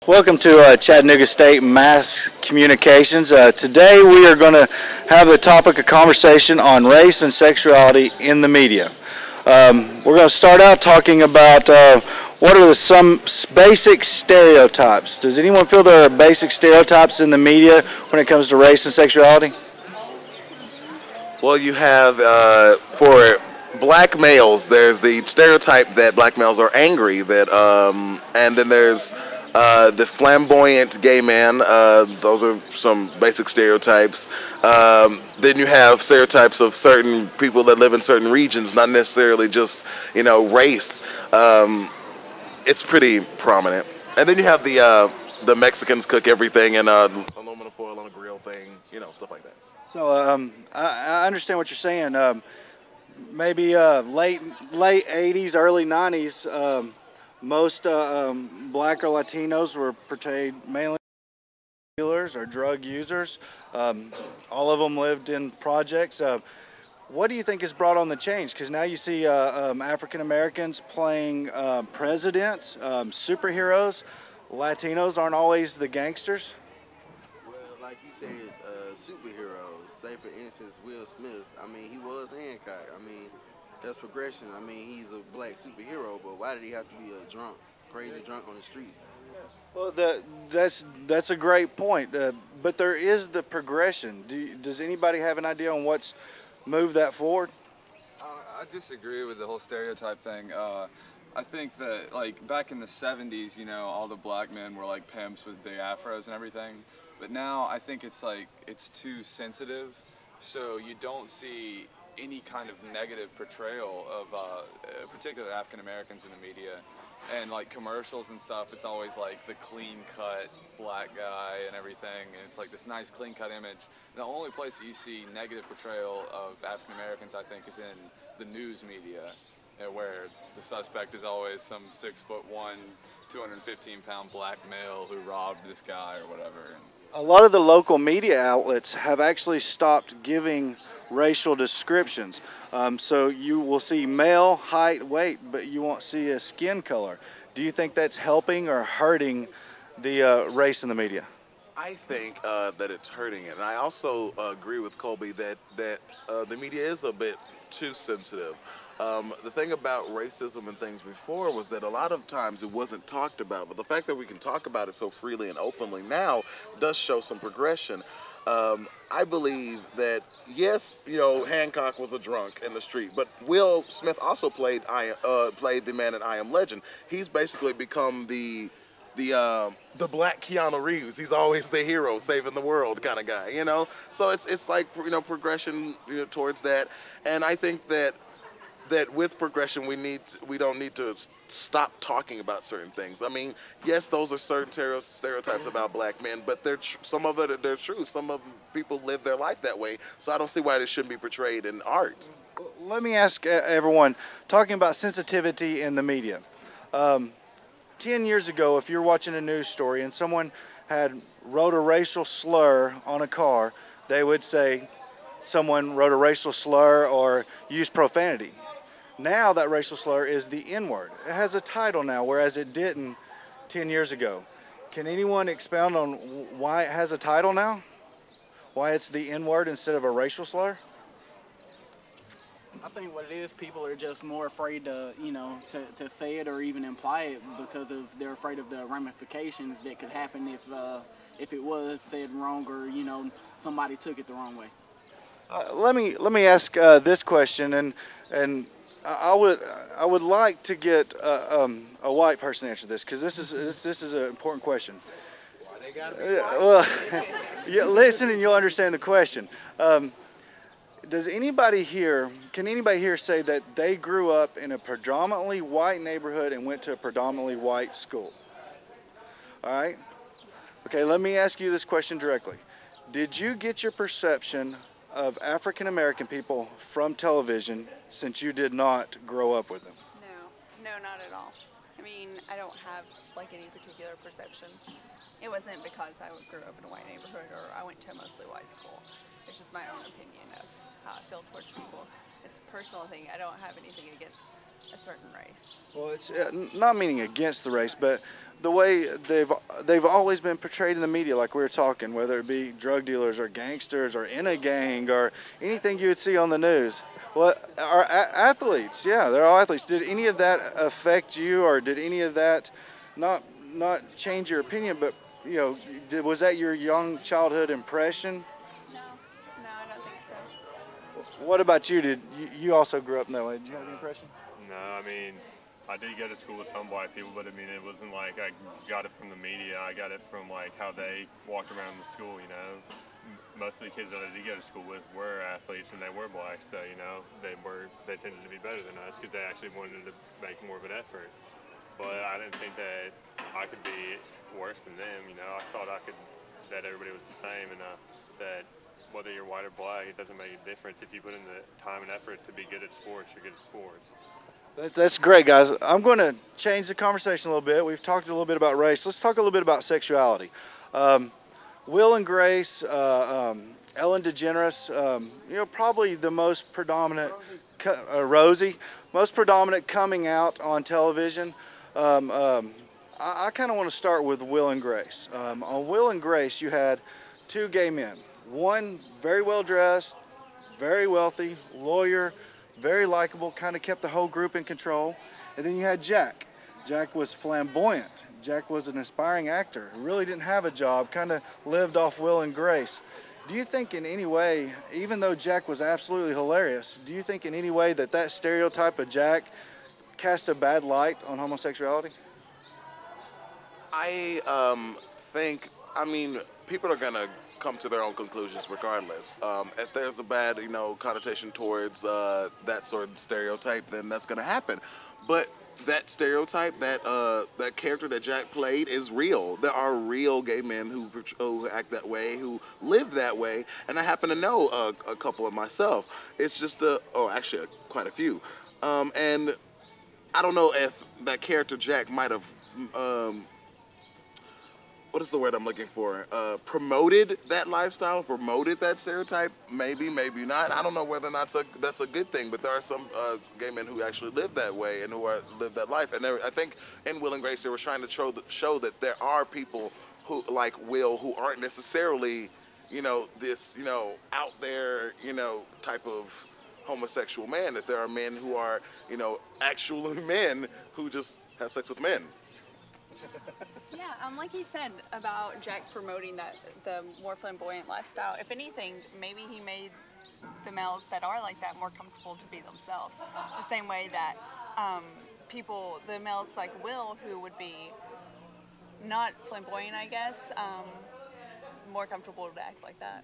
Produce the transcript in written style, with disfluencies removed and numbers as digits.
Welcome to Chattanooga State Mass Communications. Today we are going to have the topic of conversation on race and sexuality in the media. We're going to start out talking about what are some basic stereotypes. Does anyone feel there are basic stereotypes in the media when it comes to race and sexuality? Well, you have, for black males, there's the stereotype that black males are angry, and then there's the flamboyant gay man. Those are some basic stereotypes. Then you have stereotypes of certain people that live in certain regions, not necessarily just, race. It's pretty prominent. And then you have the Mexicans cook everything in aluminum foil on a grill thing, stuff like that. So I understand what you're saying. Maybe late 80s, early 90s, most black or Latinos were portrayed mainly dealers or drug users. All of them lived in projects. What do you think has brought on the change? Because now you see African Americans playing presidents, superheroes. Latinos aren't always the gangsters. Well, like you said, superheroes. Say for instance, Will Smith. I mean, he was Hancock. I mean, that's progression. I mean, he's a black superhero, but why did he have to be a drunk, crazy drunk on the street? Well, that's a great point. But there is the progression. Does anybody have an idea on what's moved that forward? I disagree with the whole stereotype thing. I think that, like, back in the 70s, all the black men were like pimps with big afros and everything. But now I think it's too sensitive, so you don't see any kind of negative portrayal of particularly African Americans in the media. And like commercials and stuff, it's always like the clean-cut black guy and everything, and it's like this nice clean-cut image. And the only place that you see negative portrayal of African Americans, I think, is in the news media, where the suspect is always some 6'1", 215-pound black male who robbed this guy or whatever. A lot of the local media outlets have actually stopped giving racial descriptions. So you will see male, height, weight, but you won't see a skin color. Do you think that's helping or hurting the race in the media? I think that it's hurting it. And I also agree with Colby that the media is a bit too sensitive. The thing about racism and things before was that a lot of times it wasn't talked about, but the fact that we can talk about it so freely and openly now does show some progression. I believe that, yes, Hancock was a drunk in the street, but Will Smith also played the man in I Am Legend. He's basically become the black Keanu Reeves. He's always the hero, saving the world kind of guy, So it's like, progression towards that. And I think that with progression, we don't need to stop talking about certain things. I mean, yes, those are certain stereotypes about black men, but some of it they're true. Some of people live their life that way, so I don't see why this shouldn't be portrayed in art. Let me ask everyone, talking about sensitivity in the media. 10 years ago, if you're watching a news story and someone had wrote a racial slur on a car, they would say someone wrote a racial slur or used profanity. Now that racial slur is the N-word. It has a title now, whereas it didn't 10 years ago. Can anyone expound on why it has a title now? Why it's the N-word instead of a racial slur? I think what it is, people are just more afraid to, to say it or even imply it because they're afraid of the ramifications that could happen if it was said wrong or, somebody took it the wrong way. Let me ask this question, and I would like to get a white person to answer this, because this is an important question. Why they gotta be white? Well, yeah, listen and you'll understand the question. Can anybody here say that they grew up in a predominantly white neighborhood and went to a predominantly white school? All right. Okay, let me ask you this question directly. Did you get your perception of African American people from television since you did not grow up with them? No, not at all. I mean, I don't have like any particular perception. It wasn't because I grew up in a white neighborhood or I went to a mostly white school. It's just my own opinion of how I feel towards people. It's a personal thing. I don't have anything against a certain race. Well, it's not meaning against the race, but the way they've always been portrayed in the media, like we were talking, whether it be drug dealers or gangsters or in a gang or anything you would see on the news. Well, our athletes, yeah, they're all athletes. Did any of that affect you, or did any of that not change your opinion? But was that your young childhood impression? No, no, I don't think so. What about you? Did you also grew up in that way? Did you have any impression? No, I mean, I did go to school with some black people, but I mean, it wasn't like I got it from the media. I got it from like how they walked around the school, you know. Most of the kids that I did go to school with were athletes and they were black, so you know, they tended to be better than us because they actually wanted to make more of an effort. But I didn't think that I could be worse than them, you know. I thought that everybody was the same, and that whether you're white or black, it doesn't make a difference. If you put in the time and effort to be good at sports, you're good at sports. That's great, guys. I'm going to change the conversation a little bit. We've talked a little bit about race. Let's talk a little bit about sexuality. Will and Grace, Ellen DeGeneres, probably the most predominant, Rosie, most predominant coming out on television. I kind of want to start with Will and Grace. On Will and Grace, you had two gay men. One very well dressed, very wealthy, lawyer, very likable, kind of kept the whole group in control. And then you had Jack. Jack was flamboyant. Jack was an aspiring actor who really didn't have a job, kind of lived off Will and Grace. Do you think in any way, even though Jack was absolutely hilarious, do you think in any way that stereotype of Jack cast a bad light on homosexuality? I think, people are going to come to their own conclusions regardless. If there's a bad, connotation towards that sort of stereotype, then that's going to happen. But that stereotype, that character that Jack played is real. There are real gay men who act that way, who live that way, and I happen to know a couple of myself. It's just actually quite a few. And I don't know if that character Jack might have what is the word I'm looking for? Promoted that lifestyle, promoted that stereotype. Maybe, maybe not. I don't know whether or not that's a good thing. But there are some gay men who actually live that way and who live that life. And I think in Will and Grace, they were trying to show that there are people who, like Will, who aren't necessarily, this, out there, type of homosexual man. That there are men who are, actual men who just have sex with men. Yeah, like you said about Jack promoting the more flamboyant lifestyle. If anything, maybe he made the males that are like that more comfortable to be themselves. The same way that the males like Will, who would be not flamboyant, I guess, more comfortable to act like that.